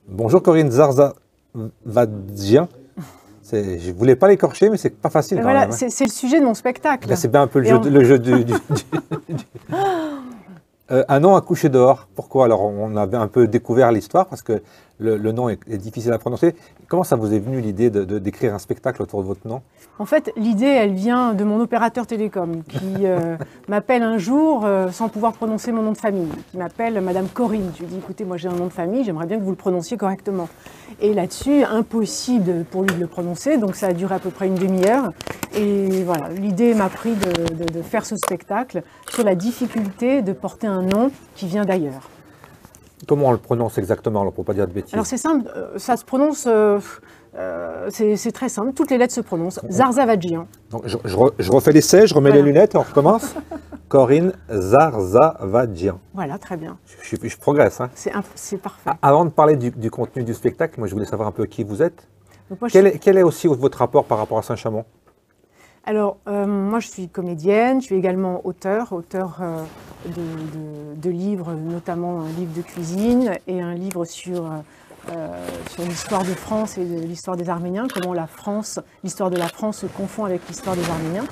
Bonjour Corinne Zarzavadjian. Je ne voulais pas l'écorcher, mais c'est pas facile Et quand voilà, même, hein. c'est le sujet de mon spectacle. Là, c'est bien un peu Et le jeu un nom à coucher dehors. Pourquoi? Alors, on avait un peu découvert l'histoire parce que le nom est difficile à prononcer. Comment ça vous est venu l'idée d'écrire un spectacle autour de votre nom? En fait, l'idée, elle vient de mon opérateur télécom qui m'appelle un jour sans pouvoir prononcer mon nom de famille, qui m'appelle Madame Corinne. Je lui dis, écoutez, moi j'ai un nom de famille, j'aimerais bien que vous le prononciez correctement. Et là-dessus, impossible pour lui de le prononcer, donc ça a duré à peu près une demi-heure. Et voilà, l'idée m'a pris de faire ce spectacle sur la difficulté de porter un nom qui vient d'ailleurs. Comment on le prononce exactement, alors, pour ne pas dire de bêtises? Alors c'est simple, ça se prononce, c'est très simple, toutes les lettres se prononcent, Zarzavadjian. Donc, je refais l'essai, je remets les lunettes et on recommence. Corinne Zarzavadjian. Voilà, très bien. Je progresse, hein. C'est parfait. Avant de parler du contenu du spectacle, moi je voulais savoir un peu qui vous êtes. Donc, moi, Quel est aussi votre rapport par rapport à Saint-Chamond? Alors, moi je suis comédienne, je suis également auteur de livres, notamment un livre de cuisine et un livre sur l'histoire de France et de l'histoire des Arméniens, comment l'histoire de la France se confond avec l'histoire des Arméniens.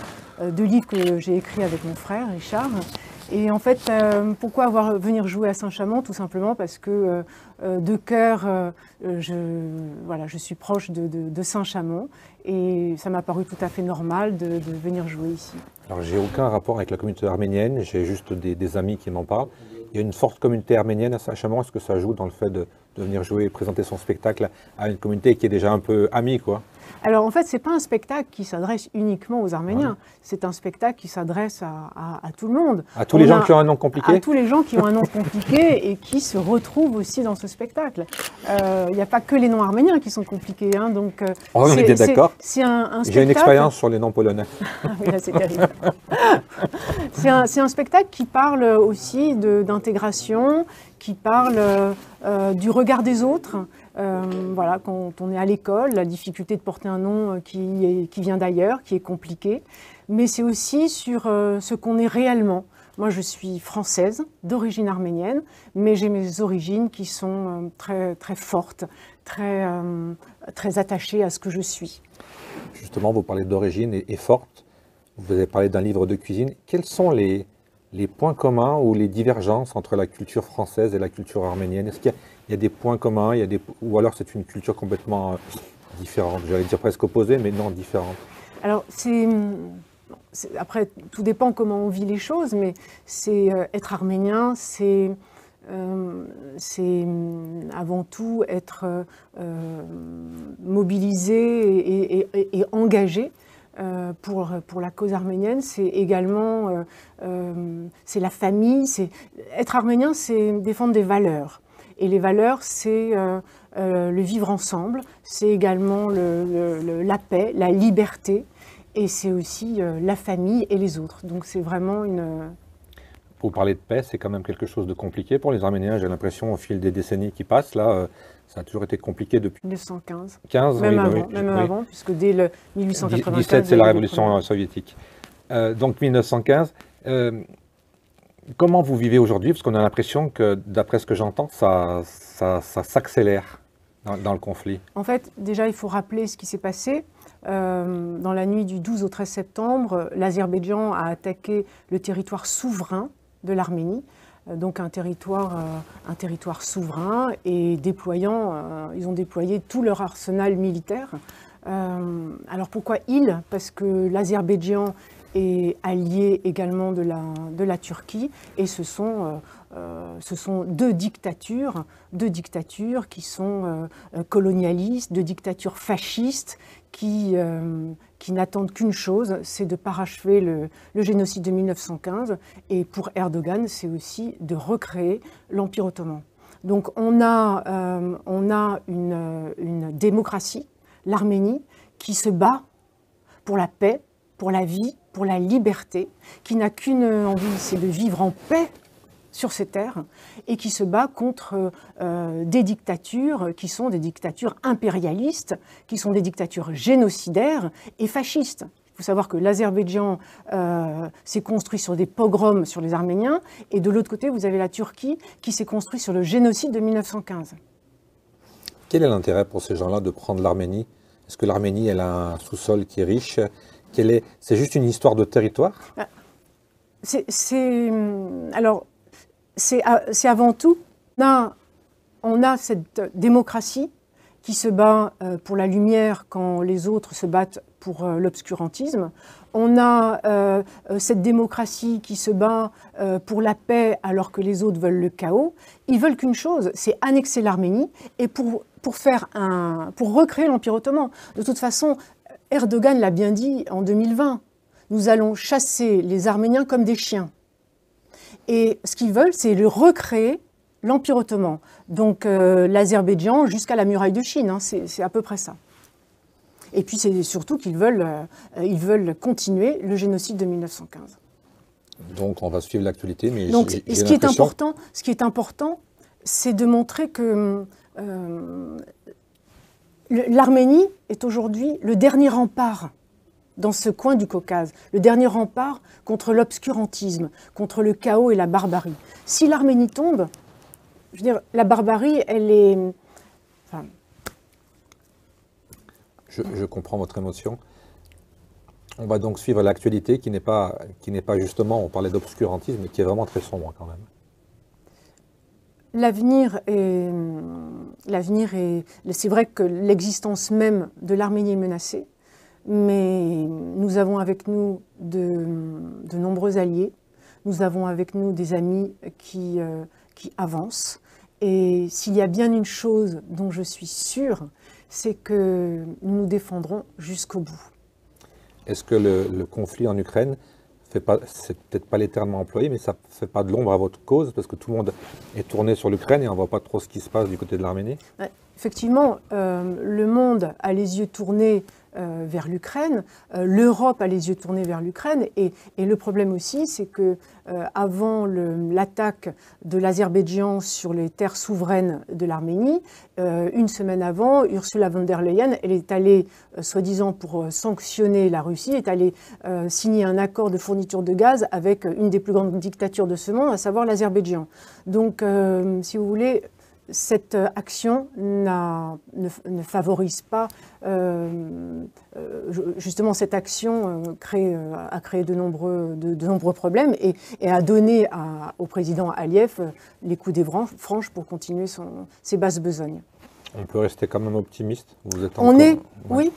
Deux livres que j'ai écrits avec mon frère Richard. Et en fait, pourquoi venir jouer à Saint-Chamond? Tout simplement parce que de cœur, je suis proche de Saint-Chamond et ça m'a paru tout à fait normal de venir jouer ici. Alors, j'ai aucun rapport avec la communauté arménienne, j'ai juste des amis qui m'en parlent. Il y a une forte communauté arménienne à Saint-Chamond. Est-ce que ça joue dans le fait de venir jouer et présenter son spectacle à une communauté qui est déjà un peu amie, quoi? Alors en fait, ce n'est pas un spectacle qui s'adresse uniquement aux Arméniens, Ouais. C'est un spectacle qui s'adresse à tout le monde. À tous les gens qui ont un nom compliqué? À tous les gens qui ont un nom compliqué et qui se retrouvent aussi dans ce spectacle. Il n'y a pas que les noms arméniens qui sont compliqués, hein, donc On était d'accord. C'est un spectacle... J'ai une expérience sur les noms polonais. Oui, là, c'est terrible. C'est un spectacle qui parle aussi d'intégration, qui parle du regard des autres. Voilà, quand on est à l'école, la difficulté de porter un nom qui vient d'ailleurs, qui est compliqué. Mais c'est aussi sur ce qu'on est réellement. Moi, je suis française, d'origine arménienne, mais j'ai mes origines qui sont très, très fortes, très, très attachées à ce que je suis. Justement, vous parlez d'origine et forte. Vous avez parlé d'un livre de cuisine. Quels sont les points communs ou les divergences entre la culture française et la culture arménienne? Est-ce qu'il y a des points communs, ou alors c'est une culture complètement différente? J'allais dire presque opposée, mais non, différente. Alors, après, tout dépend comment on vit les choses, mais être arménien, c'est avant tout être mobilisé et engagé pour la cause arménienne. C'est également c'est la famille. Être arménien, c'est défendre des valeurs. Et les valeurs, c'est le vivre ensemble, c'est également la paix, la liberté, et c'est aussi la famille et les autres. Donc c'est vraiment une... Pour parler de paix, c'est quand même quelque chose de compliqué pour les Arméniens. J'ai l'impression, au fil des décennies qui passent, là, ça a toujours été compliqué depuis 1915. 15, même oui, avant, même avant, puisque dès le 1895... 17, c'est la révolution soviétique. Donc 1915. Comment vous vivez aujourd'hui? Parce qu'on a l'impression que, d'après ce que j'entends, ça s'accélère dans le conflit. En fait, déjà, il faut rappeler ce qui s'est passé. Dans la nuit du 12 au 13 septembre, l'Azerbaïdjan a attaqué le territoire souverain de l'Arménie, donc un territoire souverain, et ils ont déployé tout leur arsenal militaire. Alors pourquoi ils? Parce que l'Azerbaïdjan est allié également de la Turquie, et ce sont deux dictatures qui sont colonialistes, deux dictatures fascistes qui n'attendent qu'une chose, c'est de parachever le génocide de 1915, et pour Erdogan, c'est aussi de recréer l'Empire ottoman. Donc on a une démocratie, l'Arménie, qui se bat pour la paix, pour la vie, pour la liberté, qui n'a qu'une envie, c'est de vivre en paix sur ces terres, et qui se bat contre des dictatures qui sont des dictatures impérialistes, qui sont des dictatures génocidaires et fascistes. Il faut savoir que l'Azerbaïdjan s'est construit sur des pogroms sur les Arméniens, et de l'autre côté, vous avez la Turquie qui s'est construite sur le génocide de 1915. Quel est l'intérêt pour ces gens-là de prendre l'Arménie? Est-ce que l'Arménie, elle a un sous-sol qui est riche? C'est juste une histoire de territoire? Alors, c'est avant tout, on a cette démocratie qui se bat pour la lumière quand les autres se battent pour l'obscurantisme. On a cette démocratie qui se bat pour la paix alors que les autres veulent le chaos. Ils veulent qu'une chose, c'est annexer l'Arménie et pour recréer l'Empire ottoman. De toute façon, Erdogan l'a bien dit en 2020, nous allons chasser les Arméniens comme des chiens. Et ce qu'ils veulent, c'est recréer l'Empire ottoman. Donc l'Azerbaïdjan jusqu'à la muraille de Chine, hein, c'est à peu près ça. Et puis c'est surtout qu'ils veulent continuer le génocide de 1915. Donc on va suivre l'actualité, mais ce qui est important, c'est de montrer que l'Arménie est aujourd'hui le dernier rempart dans ce coin du Caucase, le dernier rempart contre l'obscurantisme, contre le chaos et la barbarie. Si l'Arménie tombe, je veux dire, la barbarie, elle est... Enfin... Je comprends votre émotion. On va donc suivre l'actualité qui n'est pas justement, on parlait d'obscurantisme, mais qui est vraiment très sombre quand même. L'avenir est... C'est vrai que l'existence même de l'Arménie est menacée, mais nous avons avec nous de nombreux alliés, nous avons avec nous des amis qui avancent. Et s'il y a bien une chose dont je suis sûre, c'est que nous nous défendrons jusqu'au bout. Est-ce que le conflit en Ukraine, c'est peut-être pas les termes employés, mais ça ne fait pas de l'ombre à votre cause, parce que tout le monde est tourné sur l'Ukraine et on ne voit pas trop ce qui se passe du côté de l'Arménie? Effectivement, le monde a les yeux tournés vers l'Ukraine, l'Europe a les yeux tournés vers l'Ukraine, et le problème aussi, c'est que avant l'attaque de l'Azerbaïdjan sur les terres souveraines de l'Arménie, une semaine avant, Ursula von der Leyen, elle est allée, soi-disant pour sanctionner la Russie, est allée signer un accord de fourniture de gaz avec une des plus grandes dictatures de ce monde, à savoir l'Azerbaïdjan. Donc, si vous voulez, cette action ne favorise pas, justement cette action a créé de nombreux problèmes et a donné au président Aliyev les coups des franches pour continuer ses basses besognes. On peut rester quand même optimiste? Oui,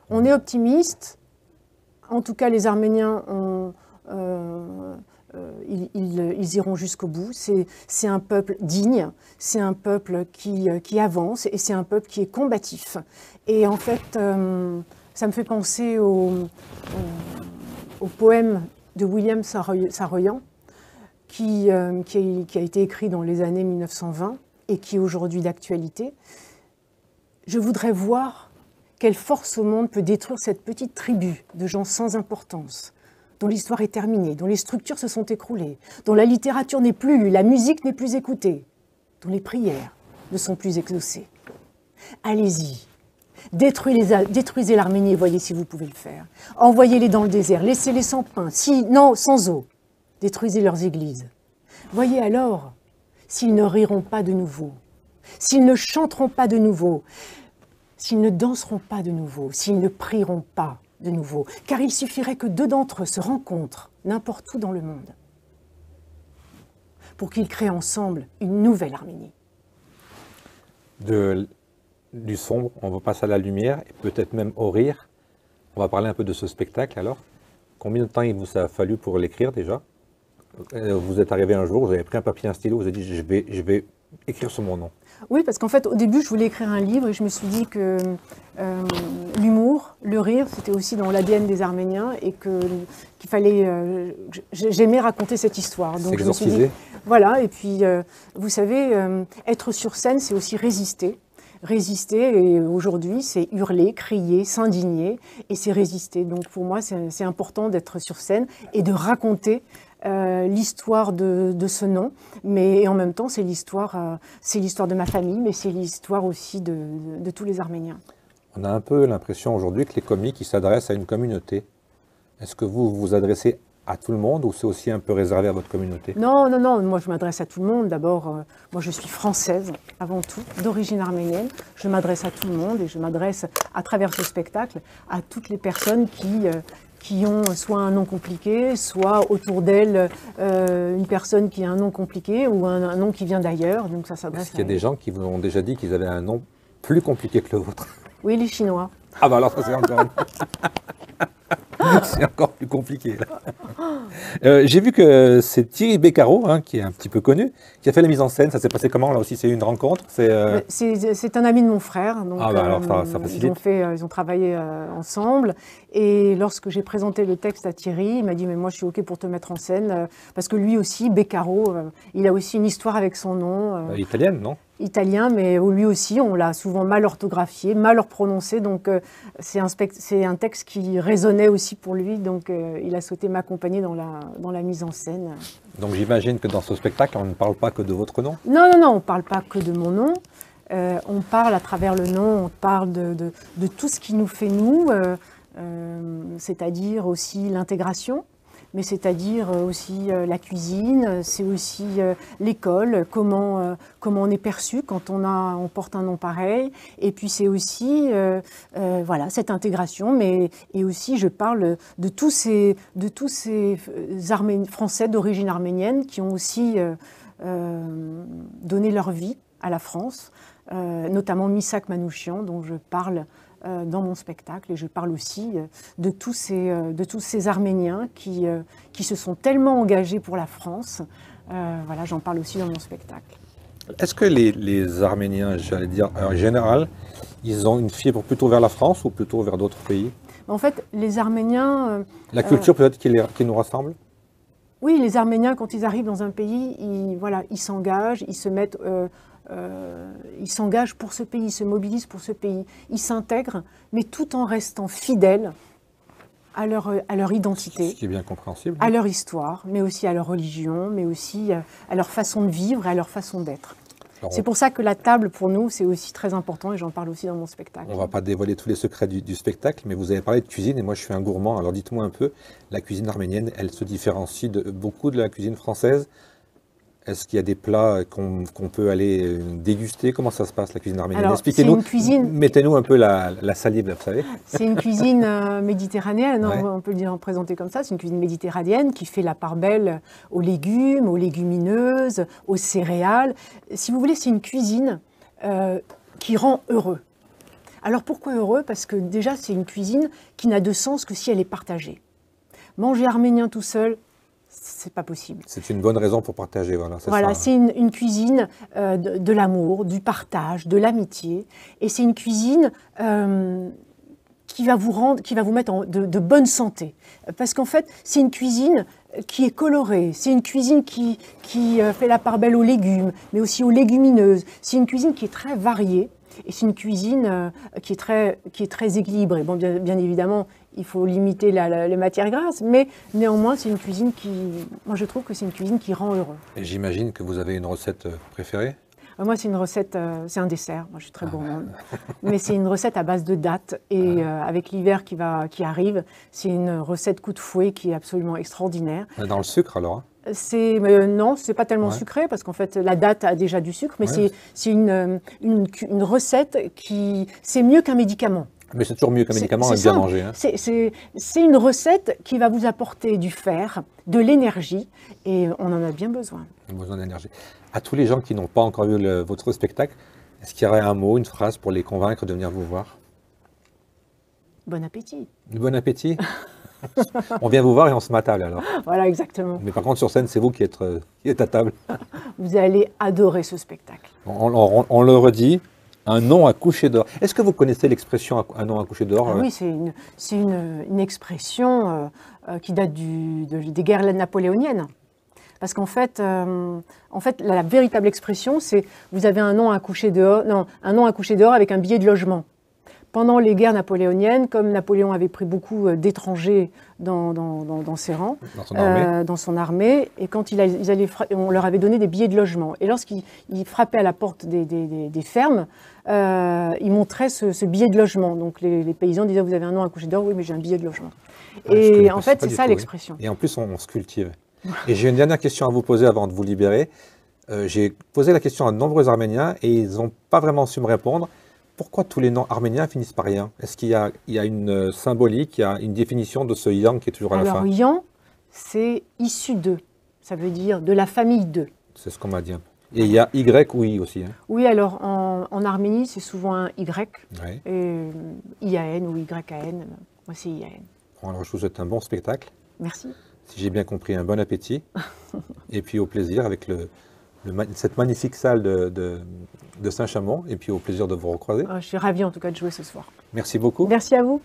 on est optimiste. En tout cas, les Arméniens ils iront jusqu'au bout. C'est un peuple digne, c'est un peuple qui avance et c'est un peuple qui est combatif. Et en fait, ça me fait penser au poème de William Saroyan qui a été écrit dans les années 1920 et qui est aujourd'hui d'actualité. Je voudrais voir quelle force au monde peut détruire cette petite tribu de gens sans importance, dont l'histoire est terminée, dont les structures se sont écroulées, dont la littérature n'est plus lue, la musique n'est plus écoutée, dont les prières ne sont plus exaucées. Allez-y, détruisez l'Arménie et voyez si vous pouvez le faire. Envoyez-les dans le désert, laissez-les sans pain, non, sans eau. Détruisez leurs églises. Voyez alors s'ils ne riront pas de nouveau, s'ils ne chanteront pas de nouveau, s'ils ne danseront pas de nouveau, s'ils ne prieront pas de nouveau, car il suffirait que deux d'entre eux se rencontrent n'importe où dans le monde pour qu'ils créent ensemble une nouvelle Arménie. Du sombre, on va passer à la lumière et peut-être même au rire. On va parler un peu de ce spectacle alors. Combien de temps il vous a fallu pour l'écrire déjà? Vous êtes arrivé un jour, vous avez pris un papier et un stylo, vous avez dit je vais écrire sur mon nom. Oui, parce qu'en fait, au début, je voulais écrire un livre et je me suis dit que l'humour, le rire, c'était aussi dans l'ADN des Arméniens et qu'il fallait... j'aimais raconter cette histoire. Donc je me suis dit, voilà, et puis, vous savez, être sur scène, c'est aussi résister. Résister, et aujourd'hui, c'est hurler, crier, s'indigner, et c'est résister. Donc pour moi, c'est important d'être sur scène et de raconter l'histoire de ce nom, mais en même temps, c'est l'histoire de ma famille, mais c'est l'histoire aussi de tous les Arméniens. On a un peu l'impression aujourd'hui que les comiques, ils s'adressent à une communauté. Est-ce que vous vous adressez à tout le monde ou c'est aussi un peu réservé à votre communauté? Non, non, non, moi je m'adresse à tout le monde. D'abord, moi je suis française avant tout, d'origine arménienne. Je m'adresse à tout le monde et je m'adresse à travers ce spectacle à toutes les personnes qui ont soit un nom compliqué, soit autour d'elles une personne qui a un nom compliqué ou un nom qui vient d'ailleurs. Donc ça s'adresse. Est-ce qu'il y a des gens qui vous ont déjà dit qu'ils avaient un nom plus compliqué que le vôtre? Oui, les Chinois. Ah bah alors ça c'est encore... c'est encore plus compliqué. J'ai vu que c'est Thierry Beccaro, hein, qui est un petit peu connu, qui a fait la mise en scène. Ça s'est passé comment? Là aussi, c'est une rencontre? C'est un ami de mon frère. Donc, ah bah alors ça facilite. Ils ont travaillé ensemble. Et lorsque j'ai présenté le texte à Thierry, il m'a dit « mais moi je suis OK pour te mettre en scène ». Parce que lui aussi, Beccaro, il a aussi une histoire avec son nom. Italienne, non? Italien, mais lui aussi, on l'a souvent mal orthographié, mal prononcé. Donc c'est un texte qui résonnait aussi pour lui. Donc il a souhaité m'accompagner dans la mise en scène. Donc j'imagine que dans ce spectacle, on ne parle pas que de votre nom? Non, non, non, on ne parle pas que de mon nom. On parle à travers le nom, on parle de tout ce qui nous fait nous, c'est-à-dire aussi l'intégration, mais c'est-à-dire aussi la cuisine, c'est aussi l'école, comment on est perçu quand on porte un nom pareil, et puis c'est aussi voilà, cette intégration, et aussi je parle de tous ces Français d'origine arménienne qui ont aussi donné leur vie à la France, notamment Missak Manouchian, dont je parle dans mon spectacle, et je parle aussi de tous ces Arméniens qui se sont tellement engagés pour la France. Voilà, j'en parle aussi dans mon spectacle. Est-ce que les Arméniens, j'allais dire en général, ils ont une fibre plutôt vers la France ou plutôt vers d'autres pays? En fait, les Arméniens... la culture peut-être qui nous rassemble? Oui, les Arméniens, quand ils arrivent dans un pays, ils s'engagent, ils se mettent... ils s'engagent pour ce pays, ils se mobilisent pour ce pays, ils s'intègrent, mais tout en restant fidèles à leur identité. Ce qui est bien compréhensible. À leur histoire, mais aussi à leur religion, mais aussi à leur façon de vivre et à leur façon d'être. C'est pour ça que la table, pour nous, c'est aussi très important, et j'en parle aussi dans mon spectacle. On ne va pas dévoiler tous les secrets du spectacle, mais vous avez parlé de cuisine, et moi je suis un gourmand, alors dites-moi un peu, la cuisine arménienne, elle se différencie beaucoup de la cuisine française? Est-ce qu'il y a des plats qu'on peut aller déguster? Comment ça se passe, la cuisine arménienne? Expliquez-nous, mettez-nous un peu la salive, là, vous savez. C'est une cuisine méditerranéenne, ouais. On peut le dire, présenter comme ça. C'est une cuisine méditerranéenne qui fait la part belle aux légumes, aux légumineuses, aux céréales. Si vous voulez, c'est une cuisine qui rend heureux. Alors pourquoi heureux? Parce que déjà, c'est une cuisine qui n'a de sens que si elle est partagée. Manger arménien tout seul, c'est pas possible. C'est une bonne raison pour partager, voilà. Voilà, c'est une cuisine de l'amour, du partage, de l'amitié, et c'est une cuisine qui va vous mettre de bonne santé, parce qu'en fait, c'est une cuisine qui est colorée, c'est une cuisine qui fait la part belle aux légumes, mais aussi aux légumineuses. C'est une cuisine qui est très variée. Et c'est une cuisine qui est très équilibrée. Bon, bien évidemment, il faut limiter les matières grasses, mais néanmoins, c'est une cuisine moi je trouve que c'est une cuisine qui rend heureux. Et j'imagine que vous avez une recette préférée? Moi, c'est une recette, c'est un dessert. Moi, je suis très gourmande. Mais c'est une recette à base de dattes. Et avec l'hiver qui arrive, c'est une recette coup de fouet qui est absolument extraordinaire. Dans le sucre, alors, hein? Non, c'est pas tellement sucré, parce qu'en fait, la date a déjà du sucre, mais c'est une recette qui... C'est mieux qu'un médicament. Mais c'est toujours mieux qu'un médicament, bien manger. Hein. C'est une recette qui va vous apporter du fer, de l'énergie, et on en a bien besoin. Besoin d'énergie. À tous les gens qui n'ont pas encore vu votre spectacle, est-ce qu'il y aurait un mot, une phrase pour les convaincre de venir vous voir? Bon appétit. Bon appétit. On vient vous voir et on se met à table alors. Voilà, exactement. Mais par contre, sur scène, c'est vous qui êtes à table. Vous allez adorer ce spectacle. On le redit, un nom à coucher dehors. Est-ce que vous connaissez l'expression un nom à coucher dehors? Oui, c'est une expression qui date des guerres napoléoniennes. Parce qu'en fait, la véritable expression, c'est vous avez un nom à coucher dehors, non, un nom à coucher dehors avec un billet de logement. Pendant les guerres napoléoniennes, comme Napoléon avait pris beaucoup d'étrangers dans ses rangs, dans son armée, et quand on leur avait donné des billets de logement. Et lorsqu'ils frappaient à la porte des fermes, ils montraient ce billet de logement. Donc les paysans disaient « Vous avez un nom à coucher dehors ?» « Oui, mais j'ai un billet de logement. » Et en fait, c'est ça l'expression. Et en plus, on se cultive. Et j'ai une dernière question à vous poser avant de vous libérer. J'ai posé la question à de nombreux Arméniens et ils n'ont pas vraiment su me répondre. Pourquoi tous les noms arméniens finissent par Yan? Est-ce qu'il y a une symbolique, il y a une définition de ce Yan qui est toujours à la fin? Alors, Yan, c'est issu de. Ça veut dire de la famille de. C'est ce qu'on m'a dit. Et il y a Y ou I aussi. Hein. Oui, alors en Arménie, c'est souvent un Y. Ouais. Et IAN ou YAN. Moi, c'est IAN. Bon, alors, je vous souhaite un bon spectacle. Merci. Si j'ai bien compris, un bon appétit. Et puis au plaisir avec cette magnifique salle de Saint-Chamond. Et puis au plaisir de vous recroiser. Je suis ravie en tout cas de jouer ce soir. Merci beaucoup. Merci à vous.